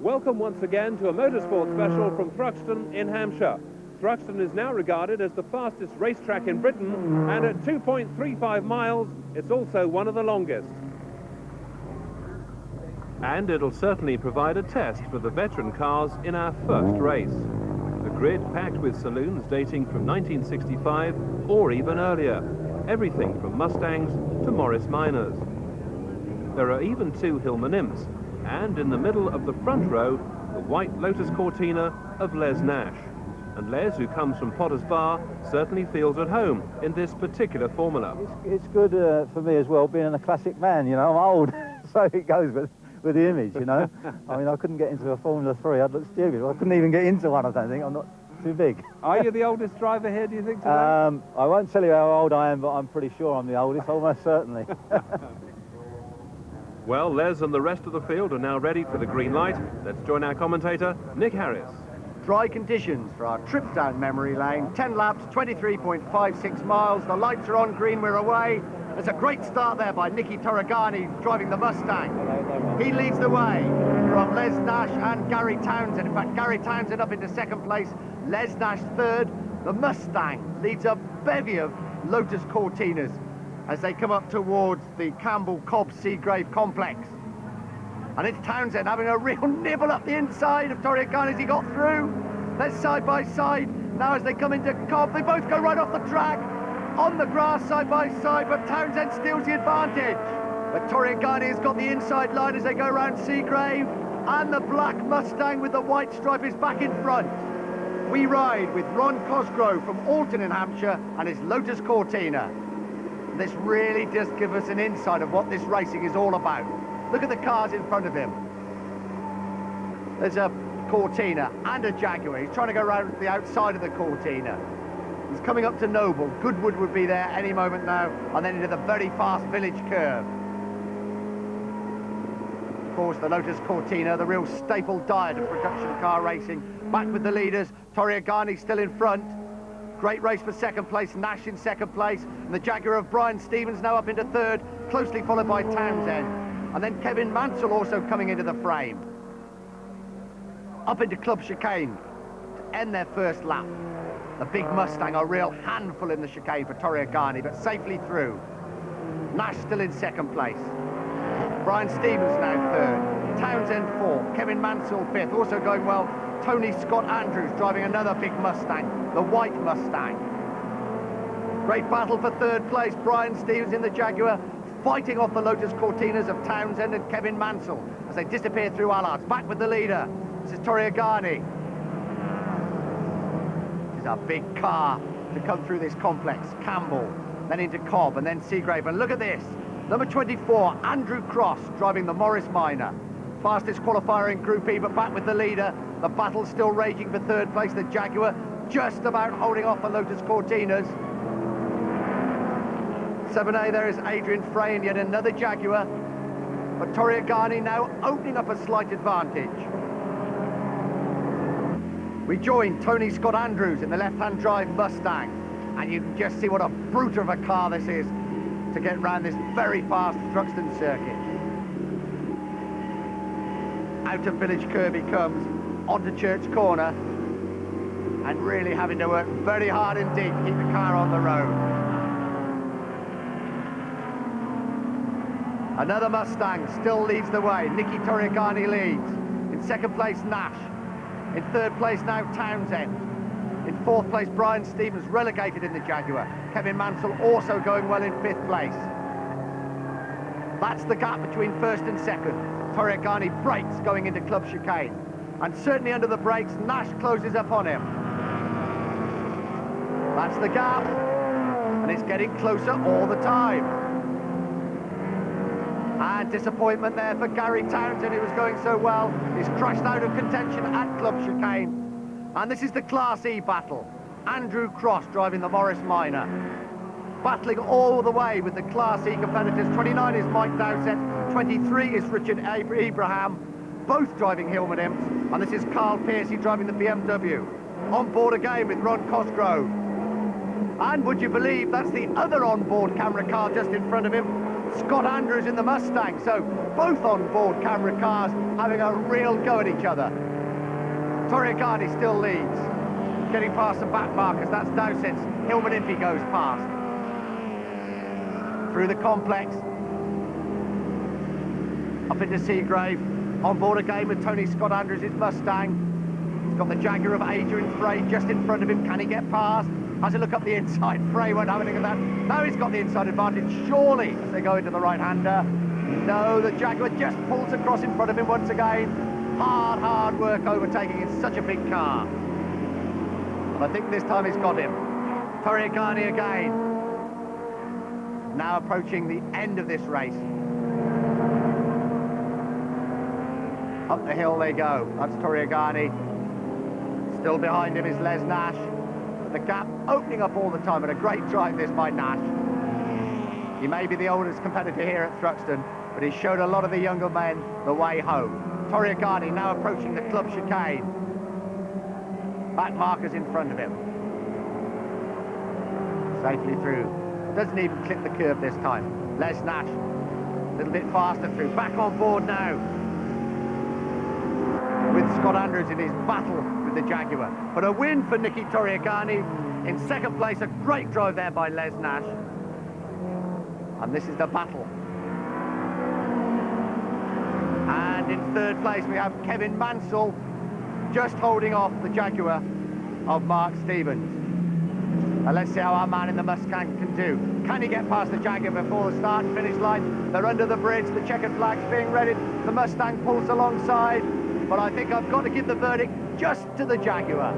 Welcome once again to a motorsport special from Thruxton in Hampshire. Thruxton is now regarded as the fastest racetrack in Britain, and at 2.35 miles, it's also one of the longest. And it'll certainly provide a test for the veteran cars in our first race. A grid packed with saloons dating from 1965 or even earlier. Everything from Mustangs to Morris Minors. There are even two Hillman Imps, and in the middle of the front row, the white Lotus Cortina of Les Nash. And Les, who comes from Potter's Bar, certainly feels at home in this particular formula. It's good for me as well, being a classic man, you know. I'm old, so it goes with the image, you know. I mean, I couldn't get into a Formula 3, I'd look stupid. I couldn't even get into one, I don't think. I'm not too big. Are you the oldest driver here, do you think, today? I won't tell you how old I am, but I'm pretty sure I'm the oldest, almost certainly. Well, Les and the rest of the field are now ready for the green light. Let's join our commentator, Nick Harris. Dry conditions for our trip down memory lane. 10 laps, 23.56 miles. The lights are on, green, we're away. There's a great start there by Nicky Torregani driving the Mustang. He leads the way from Les Nash and Gary Townsend. In fact, Gary Townsend up into second place, Les Nash third. The Mustang leads a bevy of Lotus Cortinas as they come up towards the Campbell-Cobb-Seagrave complex. And it's Townsend having a real nibble up the inside of Torregani as he got through. They're side by side. Now as they come into Cobb, they both go right off the track. On the grass side by side, but Townsend steals the advantage. But Torregani has got the inside line as they go around Seagrave. And the black Mustang with the white stripe is back in front. We ride with Ron Cosgrove from Alton in Hampshire and his Lotus Cortina. This really does give us an insight of what this racing is all about. Look at the cars in front of him. There's a Cortina and a Jaguar. He's trying to go around the outside of the Cortina. He's coming up to Noble. Goodwood would be there any moment now, and then into the very fast Village curve. Of course, the Lotus Cortina, the real staple diet of production car racing. Back with the leaders, Torregani still in front. Great race for second place, Nash in second place, and the Jaguar of Brian Stevens now up into third, closely followed by Townsend. And then Kevin Mansell also coming into the frame. Up into Club Chicane to end their first lap. The big Mustang, a real handful in the chicane for Torregani, but safely through. Nash still in second place. Brian Stevens now third. Townsend fourth. Kevin Mansell fifth. Also going well, Tony Scott Andrews driving another big Mustang, the white Mustang. Great battle for third place. Brian Stevens in the Jaguar, fighting off the Lotus Cortinas of Townsend and Kevin Mansell as they disappear through Allards. Back with the leader. This is Torregani. This is a big car to come through this complex. Campbell, then into Cobb, and then Seagrave. And look at this. Number 24, Andrew Cross, driving the Morris Minor. Fastest qualifier in Group E, but back with the leader. The battle's still raging for third place. The Jaguar just about holding off the Lotus Cortinas. 7A there is Adrian Frey and yet another Jaguar. But Torregani now opening up a slight advantage. We join Tony Scott Andrews in the left-hand drive Mustang. And you can just see what a brute of a car this is to get round this very fast Thruxton circuit. Out of Village curve he comes, onto Church Corner, and really having to work very hard indeed to keep the car on the road. Another Mustang still leads the way. Nicky Torregani leads. In second place, Nash. In third place now, Townsend. In fourth place, Brian Stevens, relegated in the Jaguar. Kevin Mansell also going well in fifth place. That's the gap between first and second. Torregani brakes going into Club Chicane. And certainly under the brakes, Nash closes up on him. That's the gap. And it's getting closer all the time. And disappointment there for Gary Townsend, who was going so well. He's crashed out of contention at Club Chicane. And this is the Class E battle. Andrew Cross driving the Morris Minor. Battling all the way with the Class E competitors. 29 is Mike Dowsett, 23 is Richard Abraham, both driving Hillman Imps. And this is Carl Piercy driving the BMW. On board again with Ron Cosgrove. And would you believe that's the other on-board camera car just in front of him? Scott Andrews in the Mustang. So both on board camera cars having a real go at each other. Torriagani still leads, getting past some back markers. That's now since Hillman Impey goes past. Through the complex, up into Seagrave, on board again with Tony Scott Andrews' Mustang. He's got the Jaguar of Adrian Frey just in front of him. Can he get past? Has a look up the inside. Frey won't have anything of that. Now he's got the inside advantage, surely, as they go into the right-hander. No, the Jaguar just pulls across in front of him once again. Hard work overtaking in such a big car. But I think this time he's got him. Torriagani again. Now approaching the end of this race. Up the hill they go. That's Torriagani. Still behind him is Les Nash. But the gap opening up all the time, and a great drive this by Nash. He may be the oldest competitor here at Thruxton, but he showed a lot of the younger men the way home. Torriagani now approaching the club chicane. Back markers in front of him. Safely through. Doesn't even clip the curve this time. Les Nash, a little bit faster through. Back on board now with Scott Andrews in his battle with the Jaguar. But a win for Nicky Torriagani. In second place, a great drive there by Les Nash. And this is the battle. And in third place, we have Kevin Mansell just holding off the Jaguar of Mark Stevens. Now let's see how our man in the Mustang can do. Can he get past the Jaguar before the start and finish line? They're under the bridge, the checkered flag's being readied. The Mustang pulls alongside, but I think I've got to give the verdict just to the Jaguar.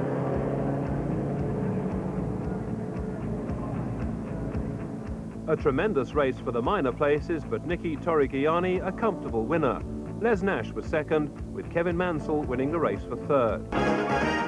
A tremendous race for the minor places, but Nicky Torriagani a comfortable winner. Les Nash was second, with Kevin Mansell winning the race for third.